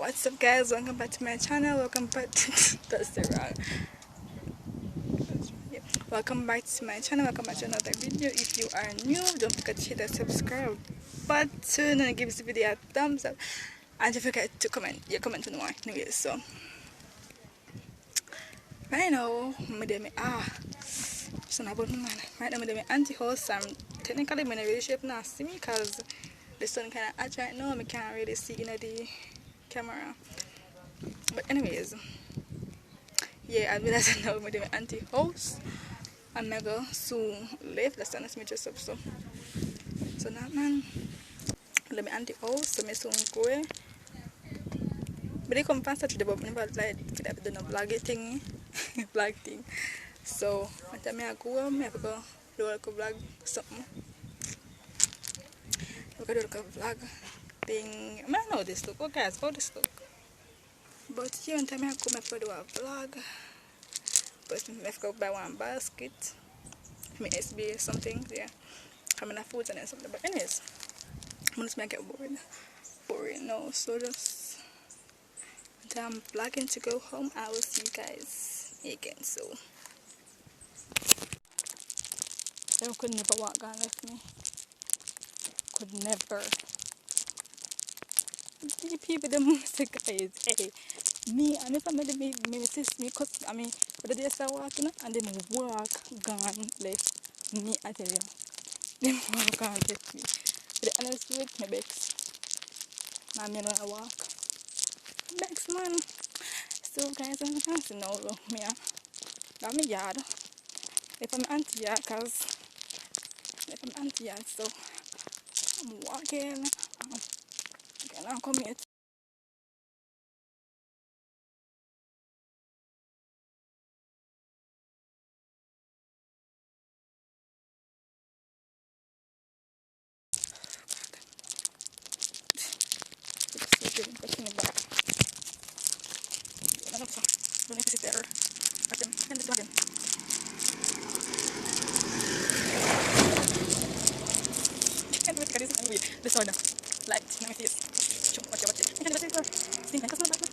What's up, guys? Welcome back to my channel. Welcome back to that's the wrong. Yeah. Welcome back to my channel. Welcome back to another video. If you are new, don't forget to hit that subscribe button and give this video a thumbs up. And don't forget to comment. Your comment on more. Anyways, so right now, so now about my right now, my auntie house. I'm technically in a really shape now, see me because the sun kind of hot right now. I can't really see in the camera. But anyways, yeah, I'll be letting know with my auntie house. I'm mega soon leave. That's the me just up so. So now man, let me auntie house. So me soon go. But they come fast to the but never like could have done a vlog thing, vlog thing. So when time I go, I have to go do a vlog something. I go do a vlog thing. I know this look. Okay, guys, how this look. But here when time I go, I have to do a vlog. But I have to go buy one basket. Me SB or something. Yeah, I'm in a food and something. But anyways, I'm just make it boring now. So just until I'm vlogging to go home, I will see you guys again. So they could never walk on with me. Could never. The people the music guys, hey. Me and my family me assist me cause I mean but they start walking and then walk gone left me I tell you. Them walk on left me. But the honest with my Bex. My man when I walk. Bex man. So guys I'm trying to know me. Got me yard. If I'm auntie yard cause if I'm auntie yard so I'm walking. And I'm coming here. This one, light, let me see it. Watch it. I can't even see it. Stink like that's not bad.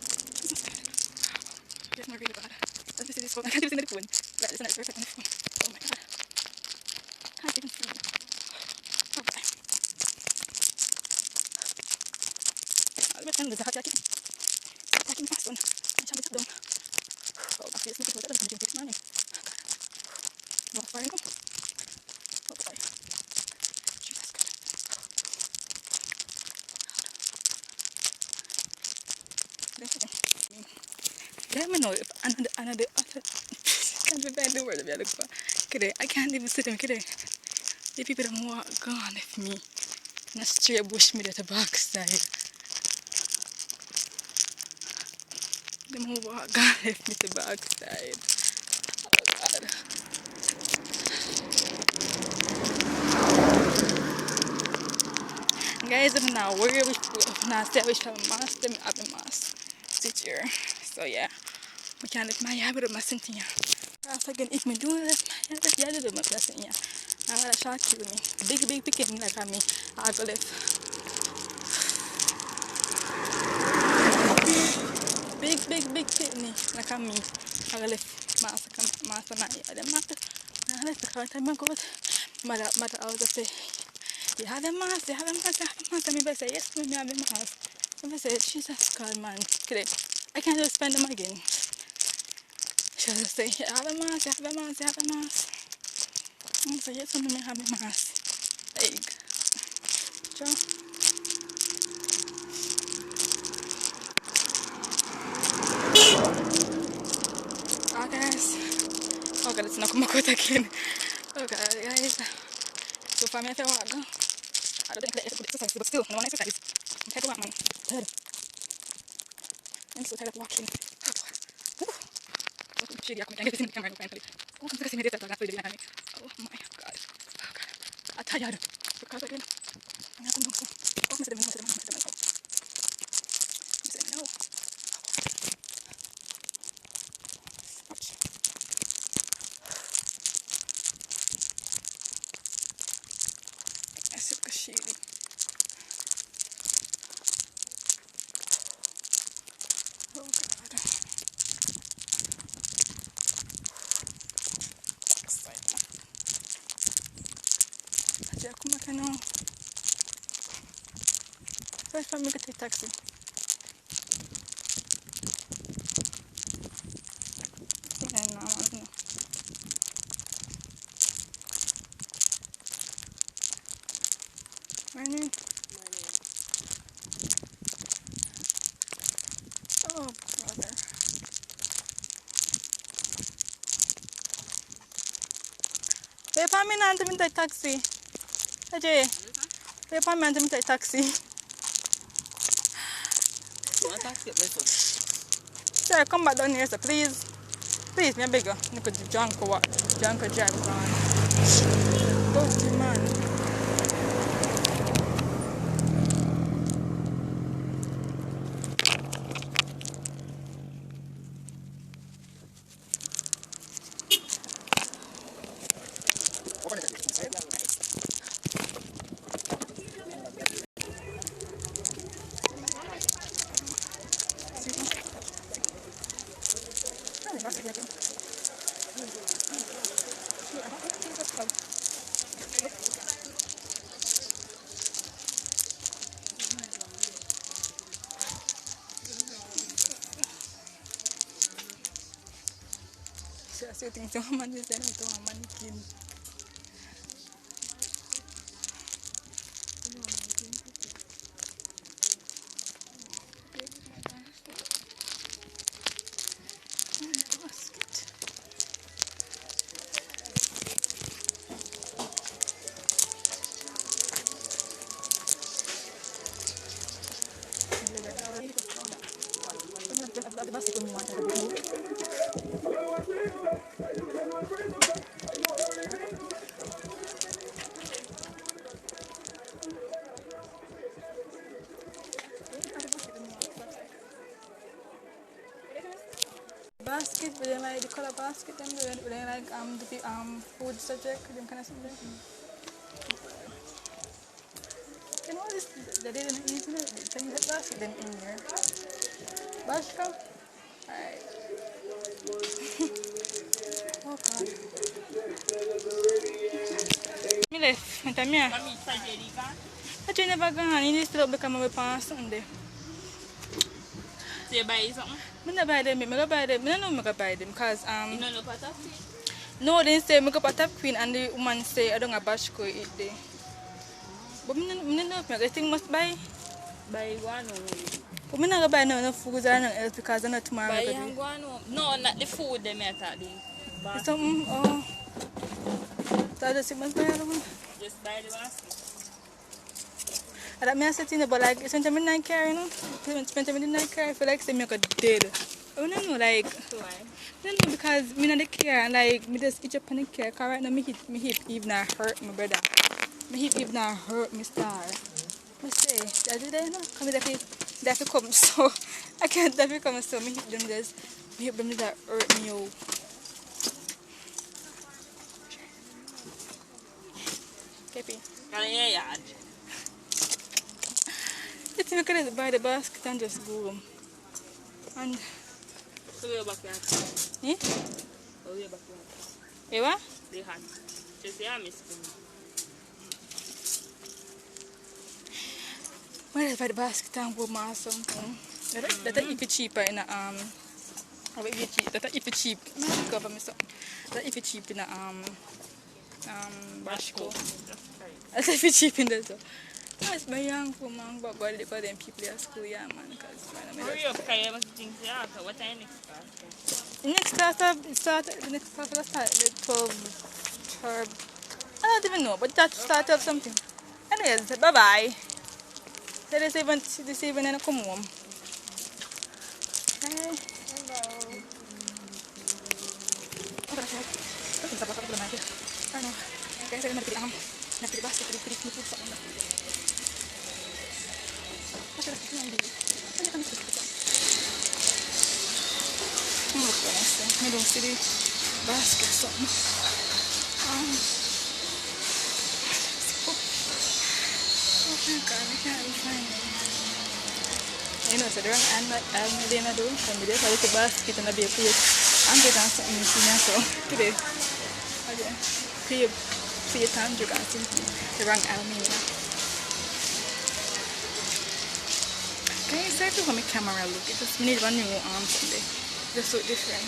It's not really bad. Let me see this phone. I can't even see the phone. Right, this is nice. On the phone. Oh my god. Can't even see it. Okay. I'll be trying to hot jacket. Attacking fast one. I'm trying to dumb. Oh, I feel sneaky for that. I'm doing this morning. What fire? What fire? Jesus God. Let me know if another can't find the word I look for. Today, I can't even sit them today. The people that walk gone with me. And a straight bush me at the backside. Them who walk gone left me to the backside. Oh god. Guys, if I'm not worried if not stay with my mask, then I have the mask. Sit here. So yeah. We can't let my habit of my Cynthia. Again, if me do this, my habit of my blessing, yeah. I'm gonna shock you me. Big picking like I mean, I'll go left. Big pitney like I mean, I'll go left. Master, not yet. The master, I left the car time I go. Mother, I was just say, you have a mask, you have a mask, you have a mask. And I say, yes, me have a mask. And I say, Jesus God, man, today, I can't just spend them again. She just say, you have a mask, you have a mask, you have a mask. And I say, yes, me have a mask. Egg. Sure. Oh, guys. Oh, God, it's not come out again. Oh, God, guys. So, for me, I feel hard, no? I don't think that it's a good exercise, but still, no one exercise. I'm tired of walking, man. Tired. I'm so tired of walking. Shady, I can't get this in the camera, finally. Oh, I'm going to see me later, I'm going to do it. Oh, my God. Oh, God. I'm tired. Because again, I'm not going to go. Oh, Mr. Demon. No. Ouch. I said, shady. come back now. First time I get a taxi. Yeah, no, I don't know. Morning. Oh, brother. Wait for me now to take taxi. Ajay. Wait for me to take taxi. What taxi listen? Sir, come back down here, sir, please. Please, me a beg you. You could drunk or what? Drunk or drive on. Dirty man. Siya sitting to a man is to a mannequin. Basket, but then like the color basket, them but then like the food subject, them kind of subject. You know this they didn't eat it. Can you get basket them in here? Basket. Alright. Oh God. Me left. And time here. I just never gone. You need to look become a weapon Sunday. So you buy something? I never buy them. I go buy them. I don't know I go buy them because You don't know part of it? no, they say I go part of Queen and the woman say I don't have bashko eat there. But I don't know if I think must buy. Buy guano. But I don't buy no food or no else because I know tomorrow. Buy guano. No, not the food them at the something. Oh. So I just must buy another one. Just buy the basket. I don't mean something but like sometimes I don't care, you know. Sometimes I don't care. I feel like say me go dead. I don't know like. Why? I don't know because me not care and like me just itch up on the care. Cause right now me hip even hurt my brother. My hip even hurt me star. I say, I do that, you know. Come that come so I can't that come so me hip them that hurt me out. Kepi. Yeah. It's me can buy the basket and just go home. And So we're back here. eh? Oh, we're back here. Eh what? They had. Just yeah, Miss Queen. Where is buy the basket and go or something? That if it's cheaper in a that if it's cheap. Cover me something. That if it's cheap in a Bashko. That's if it's cheap in there. That's my young woman, but God, they call them people at school, yeah, man. Hurry up, because you must think they have. What time next class? Next class, the next class will start the 12 term. I don't even know, but that start of something. Anyways, bye-bye. So this evening I come home. Hey. Hello. Guys, I'm going to the basket, I don't see the basket something. Oh my God, I can't find it. You know, so there I'm going to do from the little basket and I'll be a plate. I'm getting something in so today. Okay. See your time, you can see the wrong Almina. Can you say how my camera look? It just need one new arm today. They're so different.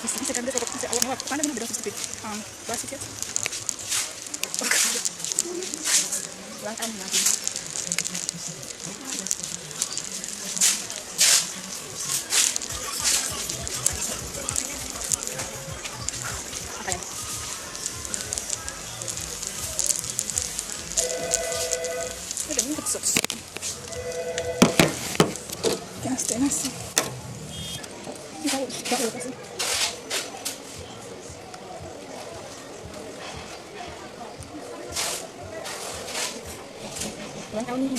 Bisa kan dia kalau kita awal mana mana beda sedikit. Basi ya. Lang am lagi. Apa ya? Ada ni betul. Jangan stay nasi. Tahu kasih. Lang am ni.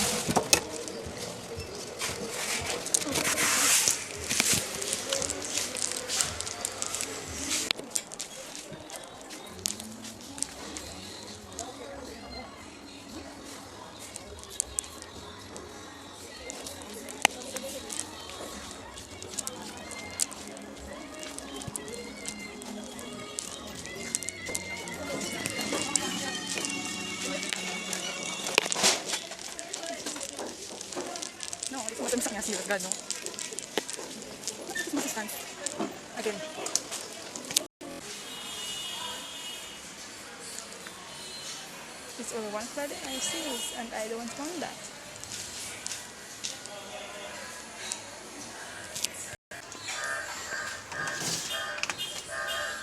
No, it's not something else. Gano. It's not again. It's only one Friday I see this, and I don't want that.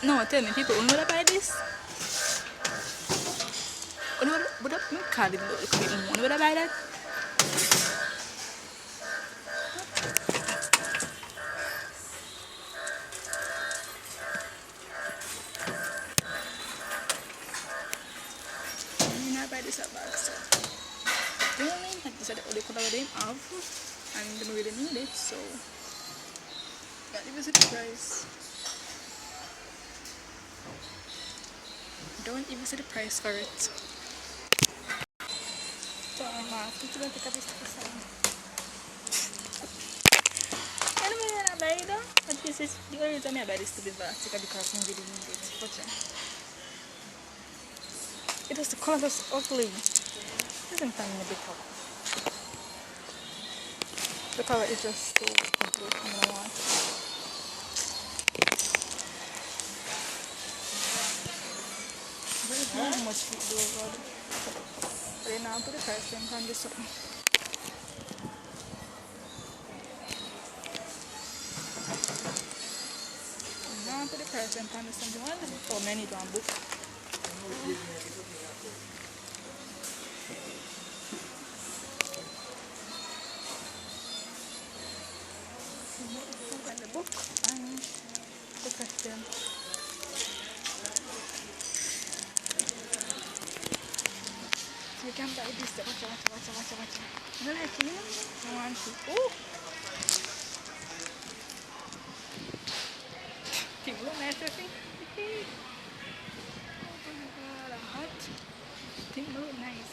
No, tell me, people, you know that buy this? You know what I call it? You know what I buy that? Buy this at back, so really, like I said, all the color they have, and they really need it, so but it was a price. Don't even see the price for it. So I'm have to pick up this person. Anyway, I buy it, but this is the only reason I buy this to be vertical because I really need it. Watch it. It was the color was ugly. It doesn't find a big color. The color is just so ugly. I don't know why. Very much to do about it. But now put the price and find this one. Now put the price and find this one. For many don't book. The book and the question. So you can buy this. Watch. You like it? I want to. Oh! Think look nice, I think. Oh my god, hot. Think look nice.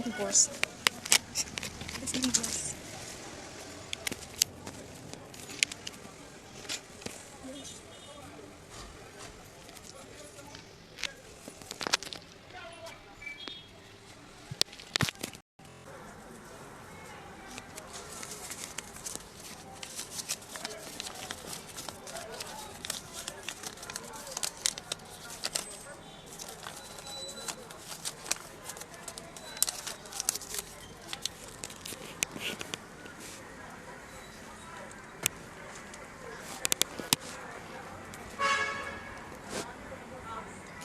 It's even worse. It's even worse.